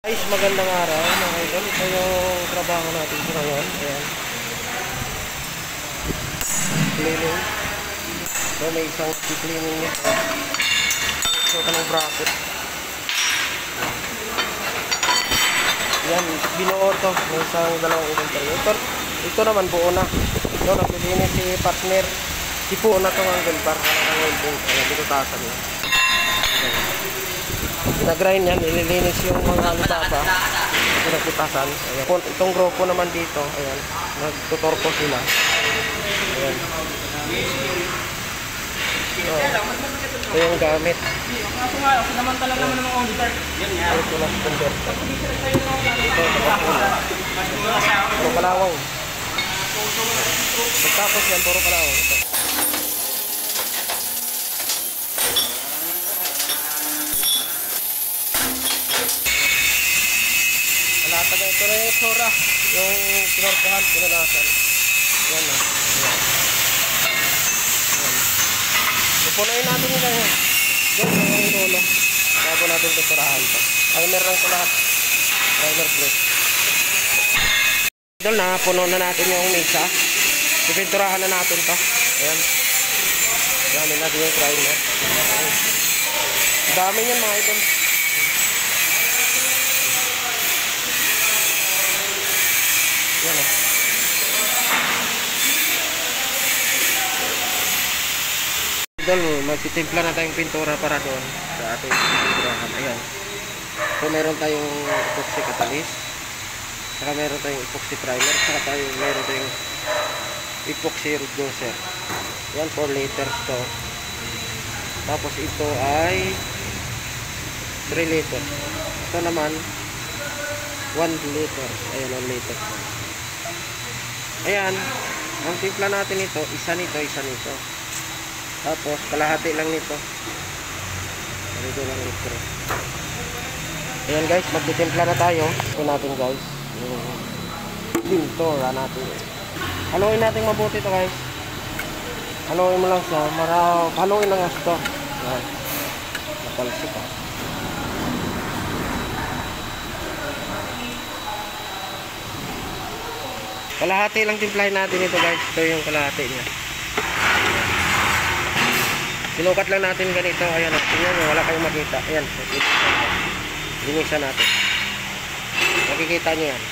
Guys, magandang araw mga idol. Ito yung trabaho natin sa ngayon. Ayan. Cleaning. So may isang cleaning nito. So kanong bracket. Ayan, binuo to. May isang dalawang inventory. Ito naman buo na. Ito naglilinis si partner. Ipuo na itong angle bar. Ayan, binutasan niya. Pinag-grind yan, nililinis yung mga baba, pinagputasan. Ayan. Itong grupo naman dito, ayan, nagtutorko sila. Ayan. Ito yung gamit. Ito lang converter. Ito, nakapula. Puro kalawang. Pagtapos yan, puro kalawang. Ito. Ito na yung tsura, yung pinorkohan, pinanasan. Yan na. Pupunuin natin yung ganyan. Yan yung dulo. Bago natin tuturahan ito. Primer lang ito lahat. Primer plate. Idol na, puno na natin yung mesa. Pipinturahan na natin ito. Ayan. Gamit natin yung primer. Dami yan mga idol. Yan o. Idol, magtitimpla na tayong pintura para doon sa ating pinturahan. Ayan. So meron tayong epoxy catalyst, saka meron tayong epoxy primer, saka meron tayong epoxy reducer. Yan, 4 liters to. Tapos ito ay 3 liters. Ito naman 1 liter. Ayan, 1 liter. Ayan, ang timpla natin ito, isa nito, isa nito. Tapos, kalahati lang nito. Dito lang litro. Ayan guys, magtitimpla na tayo. Ito natin guys, yung pintura natin. Haluin natin mabuti ito guys. Haluin mo lang siya, haluin lang ito. Ayan, napalsik ah. Kalahati lang timplahin natin ito guys. Ito yung kalahati niya. Sinukat lang natin ganito. Ayan, tingnan nyo, wala kayong makita. Ayan, linisan natin. Makikita nyo yan.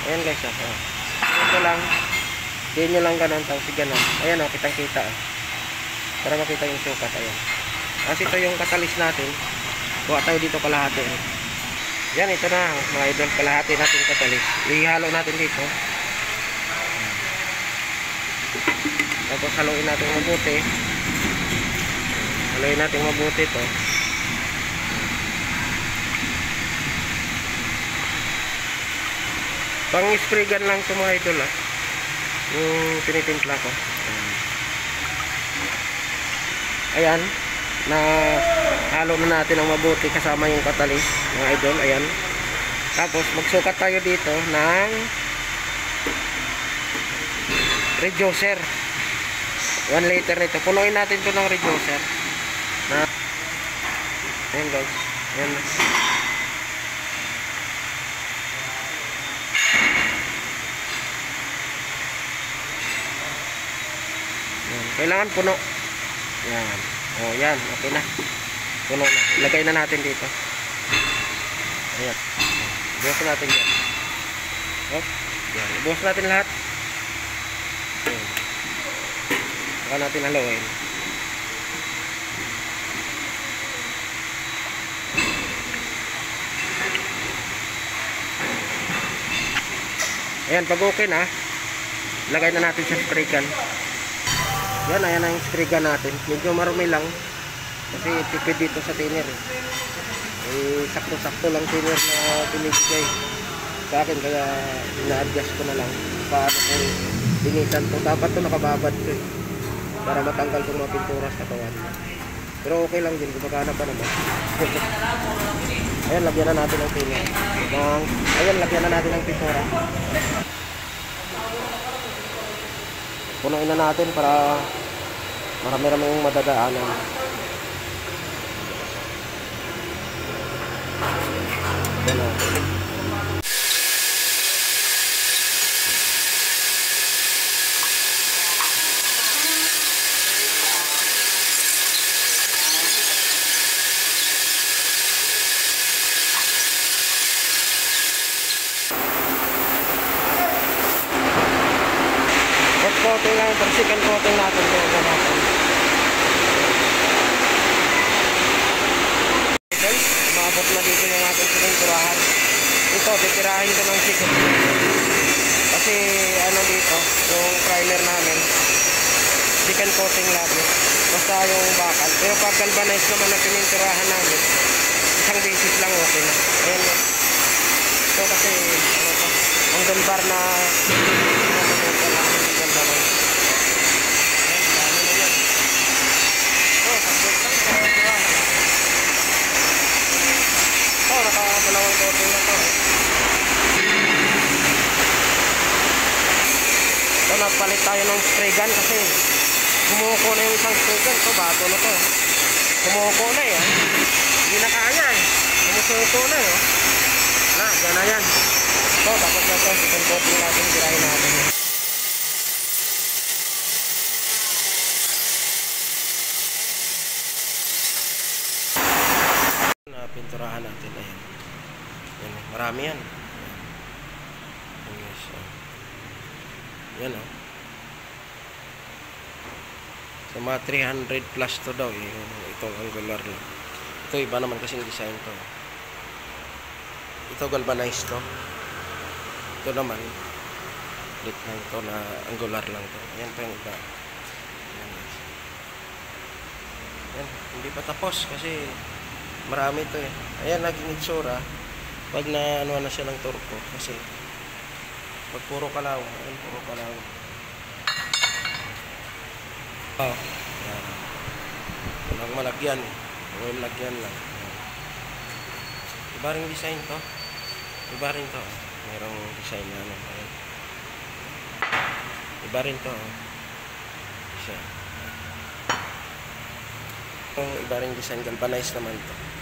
Ayan guys. Ito lang. Diyan nyo lang ganun. Tapos ganun. Ayan o, kitang kita. Para makita yung sukat. Ayan. Kasi ito yung katalis natin. Kuha tayo dito kalahati. Yan, ito na mga idol, kalahati natin katalis. Ihalo natin dito. Tapos haluin natin mabuti. Haluin natin mabuti ito. Pang-spray gun lang ito mga idol yung tinitimpla ko. Ayan. Na halo na natin ang mabuti kasama yung katalis mga idol. Ayan. Tapos magsukat tayo dito ng reducer. 1 liter nito. Punuin natin ito ng reducer. Ayan guys. Ayan. Ayan. Kailangan puno. Ayan. Oh, yan. Okay na. Puno na. Ilagay na natin dito. Ayan. Ibuhos natin yan. Oh, yan. Ibuhos natin lahat. Ayan. Saka natin haluin. Ayan. Pag okay na, ilagay na natin sa spray can. Yan, ayan ang spray gun natin. Medyo marumi lang kasi tipid dito sa thinner sakto-sakto lang thinner na binigay sa akin, kaya ina-adjust ko na lang paano kung linisan to. Dapat to nakababad to para matanggal itong mga pintura sa katawan, pero okay lang din, gumagana pa naman. Ayan, lagyan na natin ng thinner. Ayan, lagyan na natin ng pintura. Punuin na natin para marami-raming madadaanan. Yan o. Coating lang, pero second coating natin ito. Umabot na dito yung ating pininturahan. Ito, titirahin ko ng second. Kasi ano dito, yung primer namin, second coating lagi. Basta yung bakal. Pero pag galvanize naman ang pininturahan namin, isang basis lang okay na. Ayan yan. Ito kasi, ano to, ang gunbar na nakamalawang coating na to. Ito, nagpalit tayo ng spray gun kasi kumuko na yung isang spray gun. Ito, bato na to. Kumuko na eh. Hindi na kaya eh. Kumusuko na eh. Wala, dyan na yan. Ito, tapos na ito. Second coating natin, girahin natin. Pinturahan natin. Ayan. Ayan. Marami yan. Yan o. So mga 300 plus to daw. Ito angular lang. Ito iba naman kasing design to. Ito galvanized to. Ito naman lit lang to na angular lang to. Ayan pa yung iba. Ayan. Hindi pa tapos kasi marami ito eh. Ayan naging itsura pag na ano na siya ng turko kasi pag puro kalaw, ayan puro kalaw. Oh, yan. Walang malagyan eh. Walang malagyan lang. Iba ring design to. Iba rin to. Mayroong design na ano. Ayan. Iba rin to. Isa. Iba ring design, galvanized naman to.